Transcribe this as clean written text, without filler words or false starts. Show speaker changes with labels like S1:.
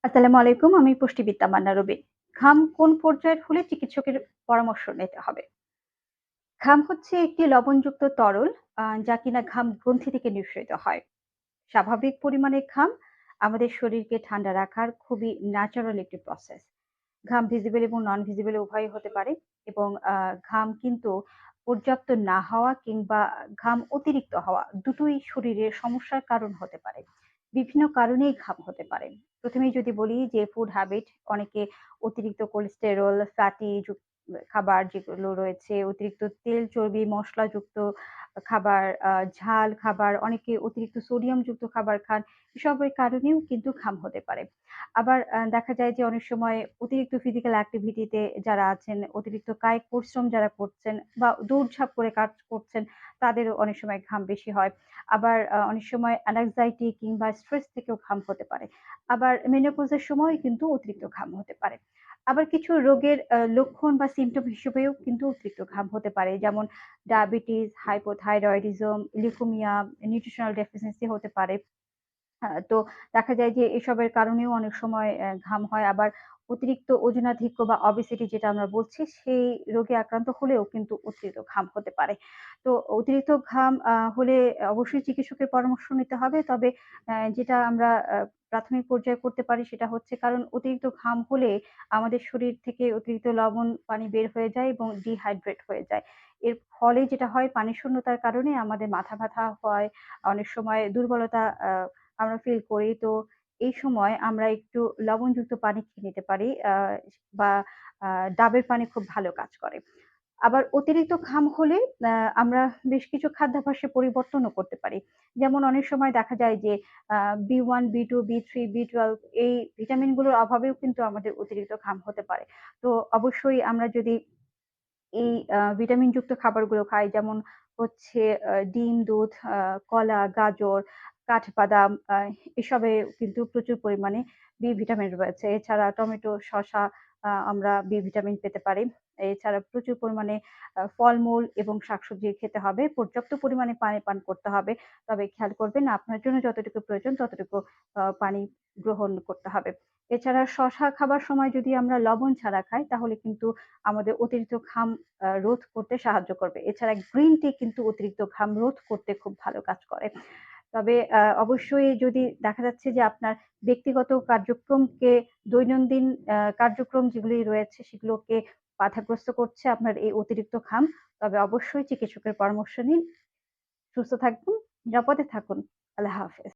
S1: আসসালামু আলাইকুম। আমি পুষ্টিবিদ তামান্না রবি। ঘাম কোন পর্যায়ের হলে চিকিৎসকের পরামর্শ নিতে হবে? ঘাম হচ্ছে একটি লবণযুক্ত তরল যা কিনা ঘাম গ্রন্থি থেকে নিঃসরিত হয়। স্বাভাবিক পরিমাণে ঘাম আমাদের শরীরকে ঠান্ডা রাখার খুবই ন্যাচারাল একটি প্রসেস। ঘাম ভিজিবল এবং নন ভিজিবল উভয়ই হতে পারে এবং ঘাম কিন্তু পর্যাপ্ত না হওয়া কিংবা ঘাম অতিরিক্ত হওয়া দুটোই শরীরের সমস্যার কারণ হতে পারে। বিভিন্ন কারণেই ঘাম হতে পারে। ১ম এই যদি বলি যে ফুড হ্যাবিট অনেকে অতিরিক্ত কোলেস্টেরল, ফ্যাটি খাবার যেগুলো রয়েছে, অতিরিক্ত তেল, চর্বি, মসলাযুক্ত খাবার, ঝাল খাবার, অনেকে অতিরিক্ত সোডিয়ামযুক্ত খাবার খান। এসবের কারণেও কিন্তু ঘাম হতে পারে। আবার দেখা যায় যে অনেক সময় অতিরিক্ত ফিজিক্যাল অ্যাক্টিভিটিতে যারা আছেন, অতিরিক্ত কায়িক পরিশ্রম যারা করছেন বা দৌড়ঝাঁপ করে কাজ করছেন, তাদেরও অনেক সময় ঘাম বেশি হয়। আবার অনেক সময় অ্যাংজাইটি কিংবা স্ট্রেস থেকেও ঘাম হতে পারে। আবার মেনোপজের সময়ও কিন্তু অতিরিক্ত ঘাম হতে পারে। আবার কিছু রোগের লক্ষণ বা সিম্পটম হিসেবেও কিন্তু অতিরিক্ত ঘাম হতে পারে। যেমন diabetes, hypothyroidism, leukaemia, nutritional deficiency হতে পারে। তো দেখা যায় যে এসবের কারণেও অনেক সময় ঘাম হয়। আবার অতিরিক্ত ওজনাধিক্য বা obesity যেটা আমরা বলছি, সেই রোগে আক্রান্ত হলেও কিন্তু অতিরিক্ত ঘাম হতে পারে। তো অতিরিক্ত ঘাম হলে অবশ্যই চিকিৎসকের পরামর্শ নিতে হবে। তবে যেটা আমরা প্রাথমিক পর্যায়ে করতে পারি সেটা হচ্ছে কারণ অতিরিক্ত ঘাম হলে আমাদের শরীর থেকে অতিরিক্ত লবণ পানি বের হয়ে যায় এবং ডিহাইড্রেট হয়ে যায়। এর ফলে যেটা হয় পানি শূন্যতার কারণে আমাদের মাথা ব্যথা হয়, অনেক সময় দুর্বলতা আমরা ফিল করি। তো এই সময় আমরা একটু লবণযুক্ত পানি খেয়ে নিতে পারি বা আ ডাবের পানি খুব ভালো কাজ করে। আবার অতিরিক্ত ঘাম হলে আ আমরা বেশ কিছু খাদ্যাভ্যাসে পরিবর্তনও করতে পারি। যেমন অনেক সময় দেখা যায় যে আ B1, B2, B3, B12 এই ভিটামিনগুলোর অভাবেও কিন্তু আমাদের অতিরিক্ত ঘাম হতে পারে। তো অবশ্যই আমরা যদি এই ভিটামিনযুক্ত খাবারগুলো খাই যেমন হচ্ছে ডিম, দুধ, কলা, গাজর, কাঠবাদাম এসবে কিন্তু প্রচুর পরিমাণে বি ভিটামিন রয়েছে। এছাড়া টমেটো, শসা আমরা বি ভিটামিন পেতে পারি। এছাড়া প্রচুর পরিমাণে ফলমূল এবং শাকসবজি খেতে হবে। পর্যাপ্ত পরিমাণে পানি পান করতে হবে। তবে খেয়াল করবেন আপনার জন্য যতটুকু প্রয়োজন ততটুকু পানি গ্রহণ করতে হবে। এছাড়া শসা খাবার সময় যদি আমরা লবণ ছাড়া খাই তাহলে কিন্তু আমাদের অতিরিক্ত ঘাম রোধ করতে সাহায্য করবে। এছাড়া গ্রিন টি কিন্তু অতিরিক্ত ঘাম রোধ করতে খুব ভালো কাজ করে। তবে অবশ্যই যদি দেখা যাচ্ছে যে আপনার ব্যক্তিগত কার্যক্রমকে দৈনন্দিন কার্যক্রম যেগুলি রয়েছে সেগুলোকে বাধাগ্রস্ত করছে আপনার এই অতিরিক্ত ঘাম, তবে অবশ্যই চিকিৎসকের পরামর্শ নিন। সুস্থ থাকুন, নিরাপদে থাকুন। আল্লাহ হাফেজ।